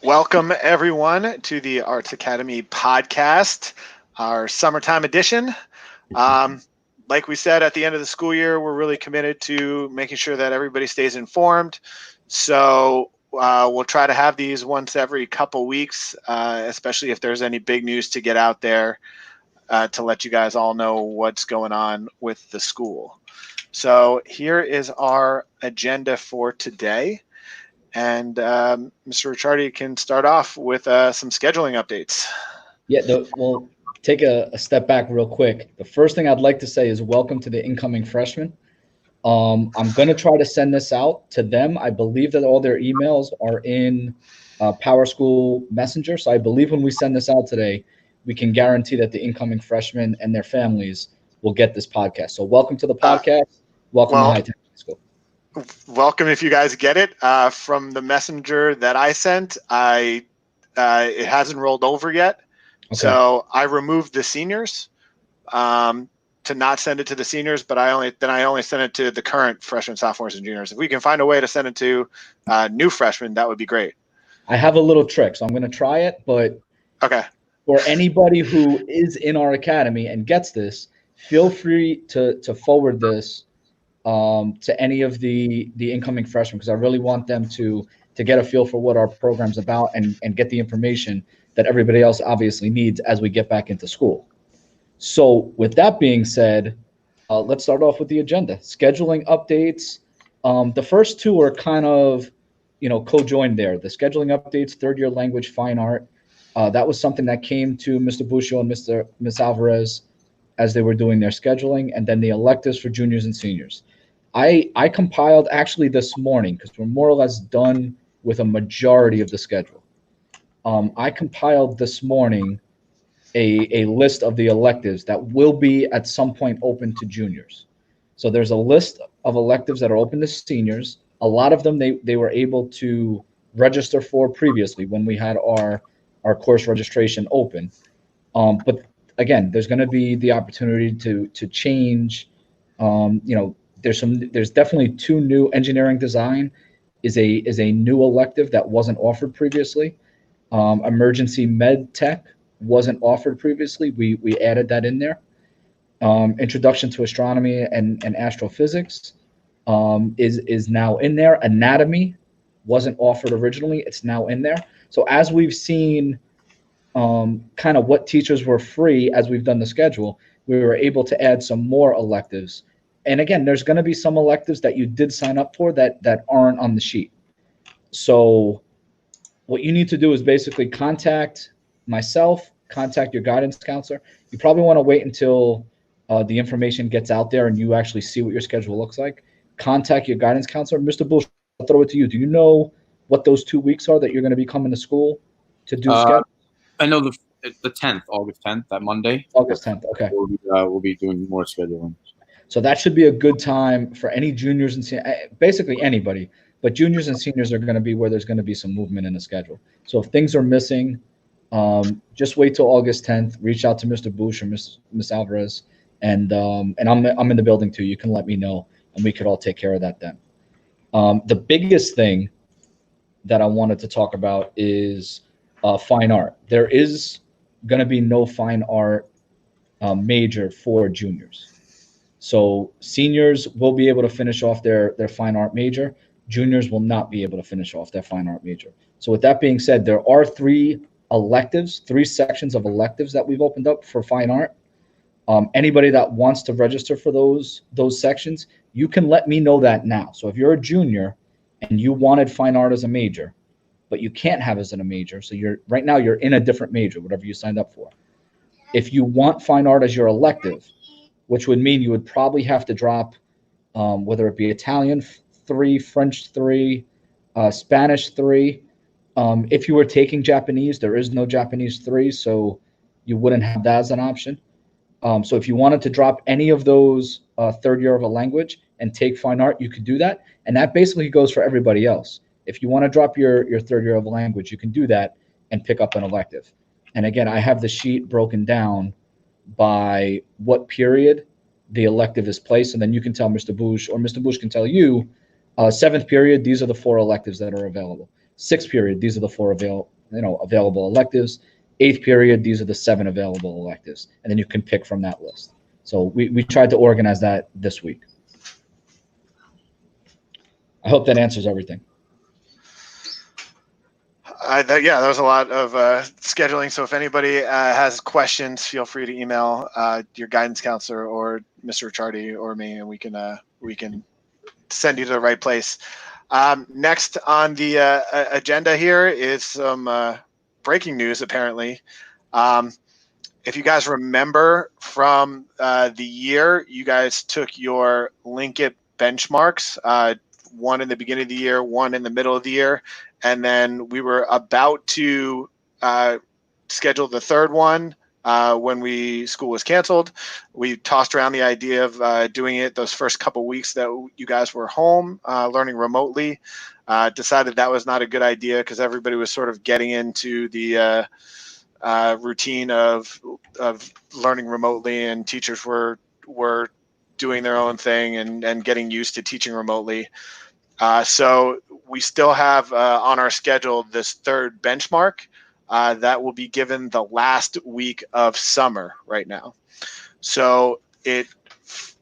Welcome, everyone, to the Arts Academy podcast, our summertime edition. Like we said, at the end of the school year, we're really committed to making sure that everybody stays informed. So we'll try to have these once every couple weeks, especially if there's any big news to get out there to let you guys all know what's going on with the school. So here is our agenda for today. And Mr. Ricciardi can start off with some scheduling updates. Yeah, we'll take a step back real quick. The first thing I'd like to say is welcome to the incoming freshmen. I'm going to try to send this out to them. I believe that all their emails are in Power School Messenger. So I believe when we send this out today, we can guarantee that the incoming freshmen and their families will get this podcast. So welcome to the podcast. Welcome to High Tech School. Welcome if you guys get it. From the messenger that I sent, it hasn't rolled over yet. Okay. So I removed the seniors to not send it to the seniors, but I only sent it to the current freshmen, sophomores, and juniors. If we can find a way to send it to new freshmen, that would be great. I have a little trick, so I'm going to try it. But okay, for anybody who is in our academy and gets this, feel free to forward this to any of the incoming freshmen, because I really want them to get a feel for what our program's about and get the information that everybody else obviously needs as we get back into school. So with that being said, let's start off with the agenda. Scheduling updates. The first two are kind of, co-joined there. The scheduling updates, third year language, fine art. That was something that came to Mr. Buscio and Ms. Alvarez as they were doing their scheduling, and then the electives for juniors and seniors. I compiled actually this morning, because we're more or less done with a majority of the schedule. I compiled this morning a list of the electives that will be at some point open to juniors. So there's a list of electives that are open to seniors. A lot of them they were able to register for previously when we had our course registration open. But again, there's going to be the opportunity to change. There's definitely two new. Engineering design is a new elective that wasn't offered previously. Emergency med tech wasn't offered previously. We added that in there. Introduction to astronomy and astrophysics is now in there. Anatomy wasn't offered originally. It's now in there. So as we've seen kind of what teachers were free as we've done the schedule, we were able to add some more electives. And again, there's going to be some electives that you did sign up for that aren't on the sheet. So what you need to do is basically contact myself, contact your guidance counselor. You probably want to wait until the information gets out there and you actually see what your schedule looks like. Contact your guidance counselor. Mr. Bush, I'll throw it to you. Do you know what those 2 weeks are that you're going to be coming to school to do schedule? I know the 10th, August 10th, that Monday. August 10th, okay. We'll be doing more scheduling. So that should be a good time for any juniors and basically anybody, but juniors and seniors are going to be where there's going to be some movement in the schedule. So if things are missing, just wait till August 10th. Reach out to Mr. Bush or Miss Alvarez, and I'm in the building too. You can let me know, and we could all take care of that then. The biggest thing that I wanted to talk about is fine art. There is going to be no fine art major for juniors. So seniors will be able to finish off their fine art major. Juniors will not be able to finish off their fine art major. So with that being said, there are three sections of electives that we've opened up for fine art. Anybody that wants to register for those sections, you can let me know that now. So if you're a junior and you wanted fine art as a major, but you can't have it as a major, so right now you're in a different major, whatever you signed up for. If you want fine art as your elective, which would mean you would probably have to drop, whether it be Italian 3, French 3, Spanish 3. If you were taking Japanese, there is no Japanese 3, so you wouldn't have that as an option. So if you wanted to drop any of those third year of a language and take fine art, you could do that. And that basically goes for everybody else. If you want to drop your third year of a language, you can do that and pick up an elective. And again, I have the sheet broken down by what period the elective is placed, and then you can tell Mr. Bush, or Mr. Bush can tell you, 7th period, these are the 4 electives that are available. Sixth period, these are the 4 available electives. Eighth period, these are the 7 available electives, and then you can pick from that list. So we tried to organize that this week. I hope that answers everything. That was a lot of scheduling. So if anybody has questions, feel free to email your guidance counselor or Mr. Ricciardi or me, and we can send you to the right place. Next on the agenda here is some breaking news, apparently. If you guys remember from the year, you guys took your Linkit benchmarks, one in the beginning of the year, one in the middle of the year, and then we were about to schedule the third one when school was canceled. We tossed around the idea of doing it those first couple weeks that you guys were home learning remotely. Decided that was not a good idea because everybody was sort of getting into the routine of learning remotely, and teachers were doing their own thing and getting used to teaching remotely. So we still have on our schedule this third benchmark that will be given the last week of summer right now. So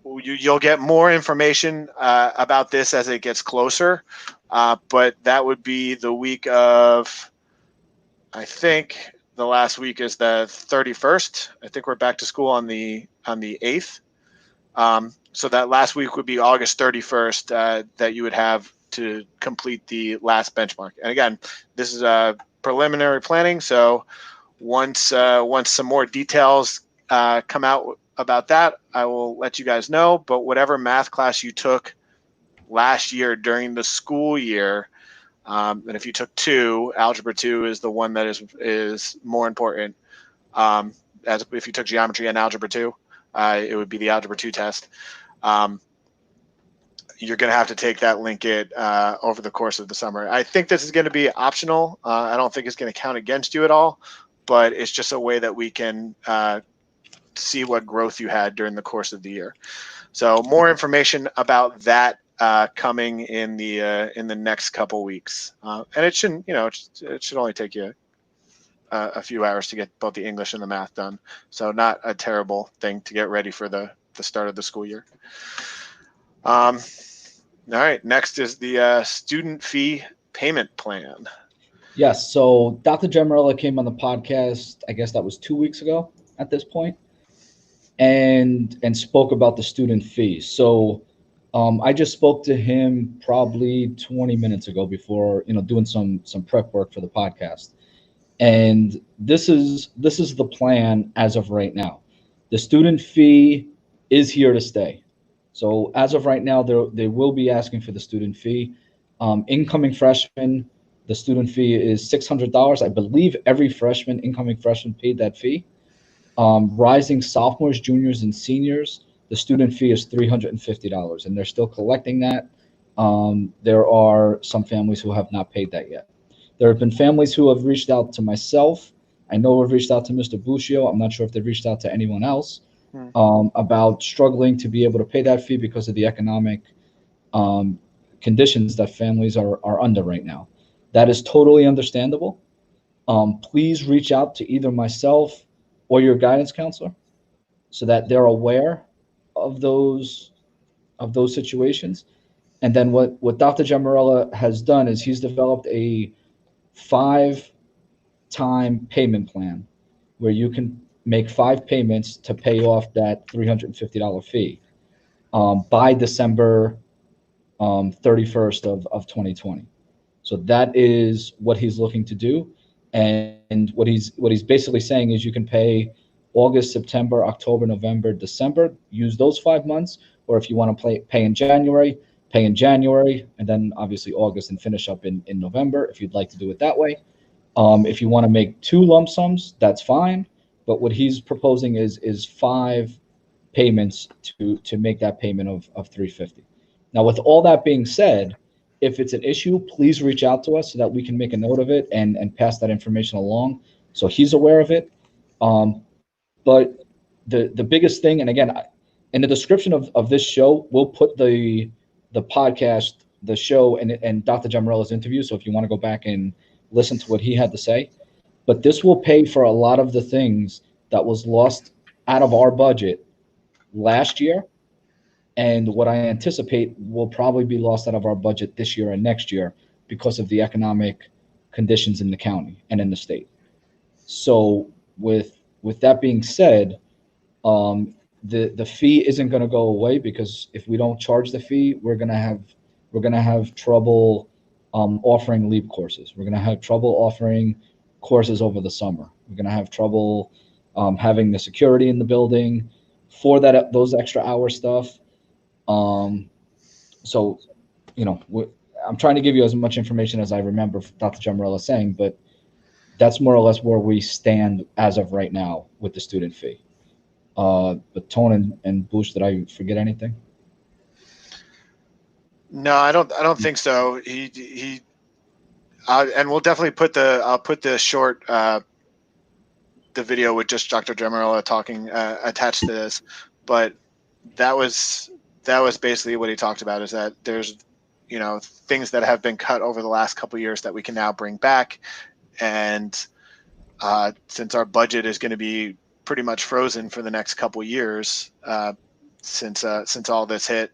you'll get more information about this as it gets closer, but that would be the week of, I think the last week is the 31st. I think we're back to school on the 8th. So that last week would be August 31st that you would have to complete the last benchmark. And again, this is preliminary planning. So once some more details come out about that, I will let you guys know. But whatever math class you took last year during the school year, and if you took 2, Algebra 2 is the one that is more important. As if you took geometry and Algebra 2, it would be the Algebra 2 test. You're going to have to take that Linkit over the course of the summer. I think this is going to be optional. I don't think it's going to count against you at all, but it's just a way that we can see what growth you had during the course of the year. So more information about that coming in the next couple weeks, and it shouldn't, it should only take you a few hours to get both the English and the math done. So not a terrible thing to get ready for the start of the school year. All right, next is the student fee payment plan. Yes, so Dr. Giammarella came on the podcast, I guess that was 2 weeks ago at this point, and spoke about the student fee. So I just spoke to him probably 20 minutes ago before, doing some prep work for the podcast. And this is the plan as of right now. The student fee is here to stay. So as of right now, they will be asking for the student fee. Incoming freshmen, the student fee is $600. I believe every incoming freshman paid that fee. Rising sophomores, juniors, and seniors, the student fee is $350, and they're still collecting that. There are some families who have not paid that yet. There have been families who have reached out to myself. I know we've reached out to Mr. Buscio. I'm not sure if they've reached out to anyone else about struggling to be able to pay that fee because of the economic conditions that families are under right now. That is totally understandable. Please reach out to either myself or your guidance counselor so that they're aware of those situations. And then what Dr. Giammarella has done is he's developed a 5-time payment plan where you can make 5 payments to pay off that $350 fee by December 31st of 2020. So that is what he's looking to do. And what he's basically saying is you can pay August, September, October, November, December, use those 5 months, or if you want to pay in January, and then obviously August and finish up in November if you'd like to do it that way. If you want to make 2 lump sums, that's fine. But what he's proposing is 5 payments to make that payment of $350. Now, with all that being said, if it's an issue, please reach out to us so that we can make a note of it and pass that information along so he's aware of it. But the biggest thing, and again, in the description of this show, we'll put the podcast the show and Dr. Giammarella's interview. So if you want to go back and listen to what he had to say, but this will pay for a lot of the things that was lost out of our budget last year, and what I anticipate will probably be lost out of our budget this year and next year because of the economic conditions in the county and in the state. So with that being said, the fee isn't going to go away, because if we don't charge the fee, we're going to have trouble offering LEAP courses. We're going to have trouble offering courses over the summer. We're going to have trouble having the security in the building for those extra hour stuff. So, I'm trying to give you as much information as I remember Dr. Giammarella saying, but that's more or less where we stand as of right now with the student fee. But Tone and Bush, did I forget anything? No, I don't think so. And we'll definitely I'll put the short, the video with just Dr. Giammarella talking attached to this. But that was basically what he talked about, is that there's, things that have been cut over the last couple of years that we can now bring back. And since our budget is going to be pretty much frozen for the next couple of years, since all this hit,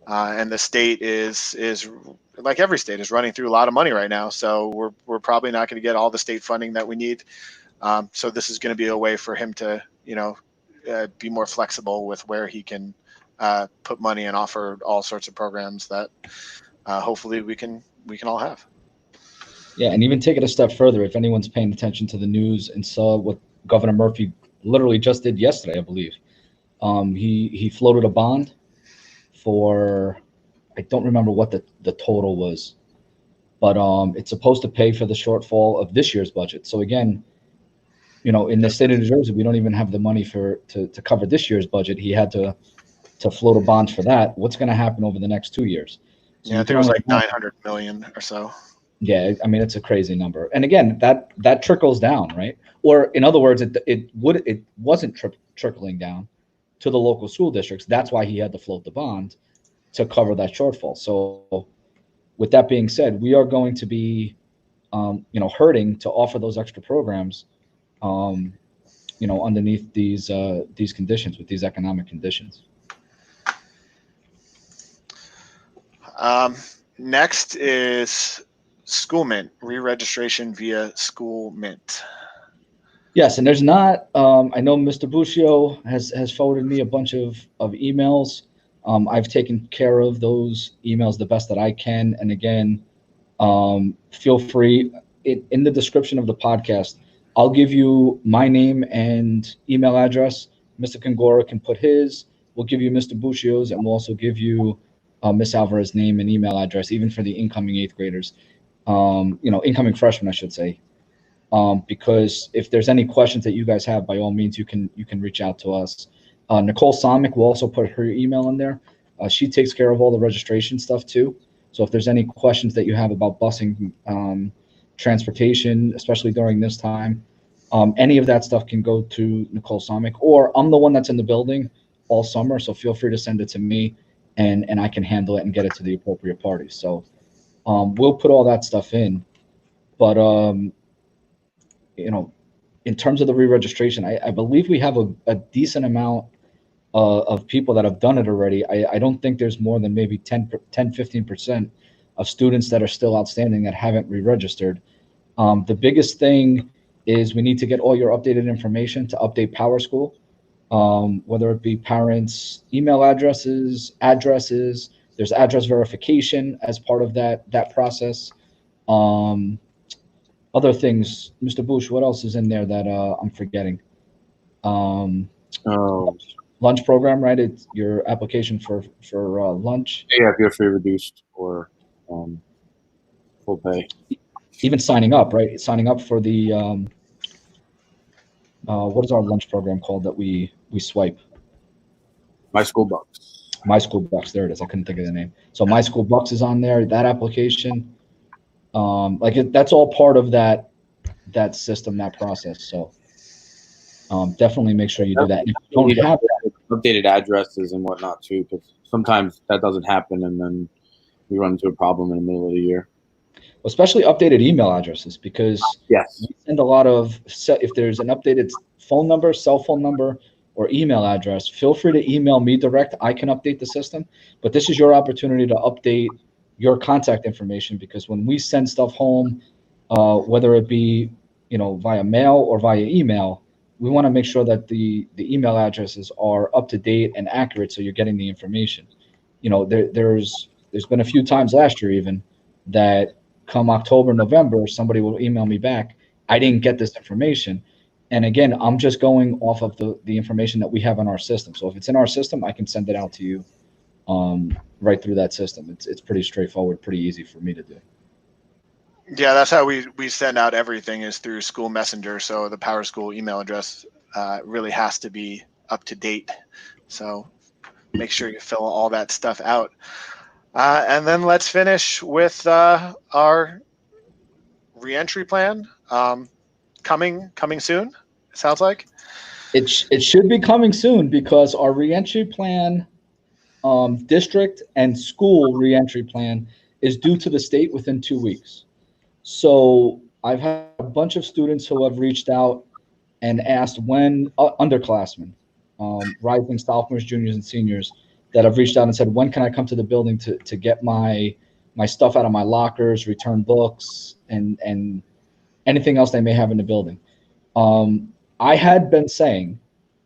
and the state is like every state is running through a lot of money right now. So we're probably not going to get all the state funding that we need. So this is going to be a way for him to, be more flexible with where he can put money and offer all sorts of programs that hopefully we can all have. Yeah, and even take it a step further, if anyone's paying attention to the news and saw what Governor Murphy literally just did yesterday, I believe, he floated a bond for, I don't remember what the total was, but it's supposed to pay for the shortfall of this year's budget. So again, in the state of New Jersey, we don't even have the money to cover this year's budget. He had to float a bond for that. What's going to happen over the next 2 years? So yeah, I think it was like 900 million or so. Yeah, I mean, it's a crazy number. And again, that trickles down, right? Or in other words, it wasn't trickling down to the local school districts. That's why he had to float the bond to cover that shortfall. So with that being said, we are going to be, hurting to offer those extra programs, underneath these conditions, with these economic conditions. Next is School Mint, re-registration via School Mint. Yes, and there's not. I know Mr. Buscio has forwarded me a bunch of emails. I've taken care of those emails the best that I can. And again, feel free, in the description of the podcast, I'll give you my name and email address. Mr. Gongora can put his. We'll give you Mr. Buscio's, and we'll also give you Miss Alvarez's name and email address, even for the incoming 8th graders. Incoming freshmen, I should say. Because if there's any questions that you guys have, by all means, you can reach out to us. Nicole Somick will also put her email in there. She takes care of all the registration stuff too. So if there's any questions that you have about busing, transportation, especially during this time, any of that stuff can go to Nicole Somick, or I'm the one that's in the building all summer. So feel free to send it to me, and I can handle it and get it to the appropriate parties. So we'll put all that stuff in. But in terms of the re-registration, I believe we have a decent amount of people that have done it already. I don't think there's more than maybe 10-15% of students that are still outstanding that haven't re-registered. The biggest thing is we need to get all your updated information to update PowerSchool, whether it be parents' email addresses. There's address verification as part of that process. Other things, Mr. Bush, what else is in there that I'm forgetting? Lunch program, right? It's your application for lunch. Yeah, if you're free, reduced, or full pay. Even signing up, right? Signing up for the what is our lunch program called that we swipe? My School Bucks. My School Bucks. There it is. I couldn't think of the name. So My School Bucks is on there. That application, that's all part of that system, that process. So definitely make sure you do that. If you don't have updated addresses and whatnot too, because sometimes that doesn't happen, and then we run into a problem in the middle of the year. Especially updated email addresses, because Yes. we send a lot of, if there's an updated phone number, cell phone number, or email address, feel free to email me direct. I can update the system, but this is your opportunity to update your contact information, because when we send stuff home, whether it be, via mail or via email, we want to make sure that the email addresses are up to date and accurate, so you're getting the information. There's been a few times last year even that come October, November, somebody will email me back, I didn't get this information. And again, I'm just going off of the information that we have in our system. So if it's in our system, I can send it out to you right through that system. It's pretty straightforward, pretty easy for me to do. Yeah, that's how we send out everything, is through school messenger. So the Power School email address really has to be up to date. So make sure you fill all that stuff out. And then let's finish with our reentry plan coming soon. It sounds like it should be coming soon, because our reentry plan, district and school reentry plan, is due to the state within 2 weeks. So I've had a bunch of students who have reached out and asked when, underclassmen, rising sophomores, juniors, and seniors, that have reached out and said, when can I come to the building to get my stuff out of my lockers, return books, and anything else they may have in the building. I had been saying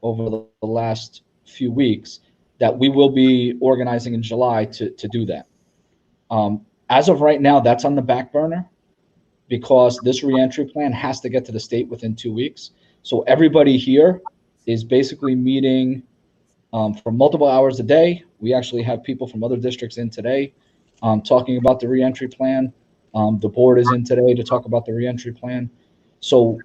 over the last few weeks that we will be organizing in July to do that. As of right now, that's on the back burner, because this reentry plan has to get to the state within 2 weeks. So everybody here is basically meeting for multiple hours a day. We actually have people from other districts in today talking about the reentry plan. The board is in today to talk about the reentry plan. So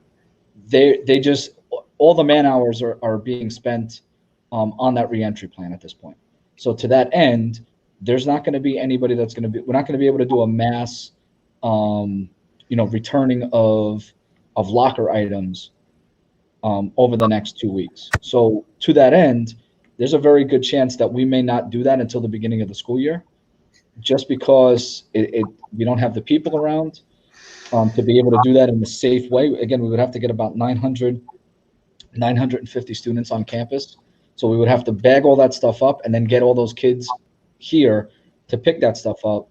they just, all the man hours are being spent on that reentry plan at this point. So to that end, there's not going to be anybody that's going to be, we're not going to be able to do a mass returning of locker items over the next 2 weeks. So to that end, there's a very good chance that we may not do that until the beginning of the school year, just because we don't have the people around to be able to do that in a safe way. Again, we would have to get about 950 students on campus. So we would have to bag all that stuff up and then get all those kids here to pick that stuff up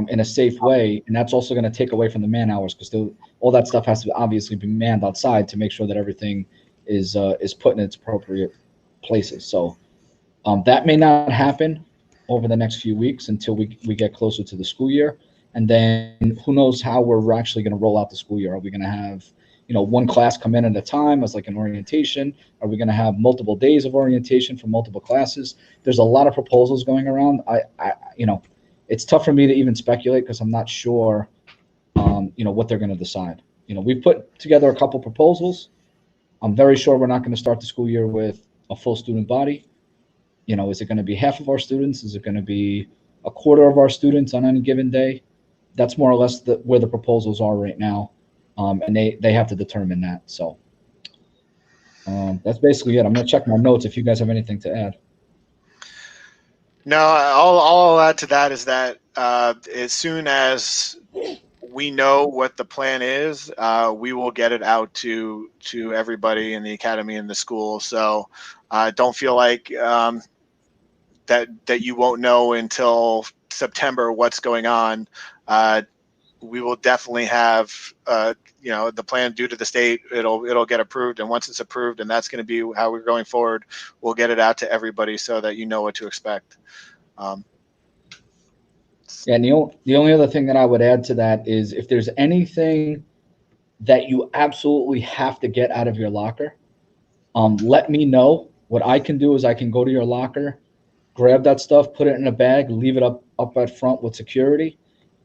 in a safe way. And that's also going to take away from the man hours, because all that stuff has to obviously be manned outside to make sure that everything is put in its appropriate places. So that may not happen over the next few weeks until we get closer to the school year. And then who knows how we're actually going to roll out the school year. Are we going to have, one class come in at a time as like an orientation? Are we going to have multiple days of orientation for multiple classes? There's a lot of proposals going around. It's tough for me to even speculate, because I'm not sure, what they're going to decide. We've put together a couple proposals. I'm very sure we're not going to start the school year with a full student body. Is it going to be half of our students? Is it going to be a quarter of our students on any given day? That's more or less where the proposals are right now. And they have to determine that. So that's basically it. I'm going to check my notes if you guys have anything to add. No, all I'll add to that is that as soon as we know what the plan is, we will get it out to everybody in the academy and the school. So don't feel like that you won't know until September what's going on. We will definitely have the plan due to the state. It'll get approved, and once it's approved, and that's going to be how we're going forward, we'll get it out to everybody so that you know what to expect. And the only other thing that I would add to that is, if there's anything that you absolutely have to get out of your locker, let me know. What I can do is I can go to your locker, grab that stuff, put it in a bag, leave it up at front with security.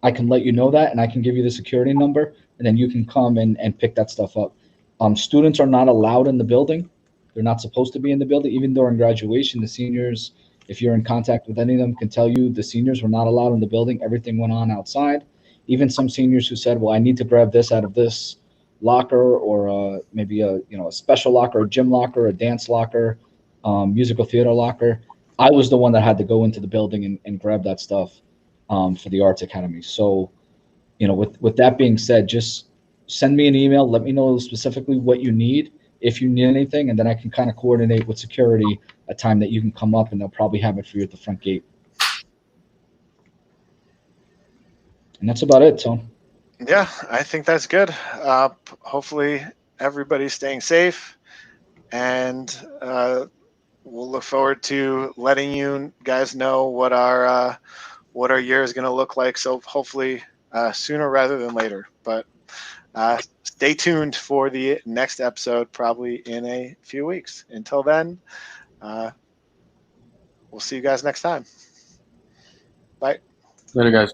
I can let you know that, and I can give you the security number, and then you can come and pick that stuff up. Students are not allowed in the building. They're not supposed to be in the building. Even during graduation, the seniors, if you're in contact with any of them, can tell you the seniors were not allowed in the building. Everything went on outside. Even some seniors who said, well, I need to grab this out of this locker, or maybe a special locker, a gym locker, a dance locker, musical theater locker. I was the one that had to go into the building and grab that stuff for the Arts Academy. So, with that being said, just send me an email. Let me know specifically what you need, if you need anything, and then I can kind of coordinate with security a time that you can come up, and they'll probably have it for you at the front gate. And that's about it, Tone. Yeah, I think that's good. Hopefully everybody's staying safe, and we'll look forward to letting you guys know what our year is going to look like. So hopefully sooner rather than later. But stay tuned for the next episode, probably in a few weeks. Until then, we'll see you guys next time. Bye. Later, guys.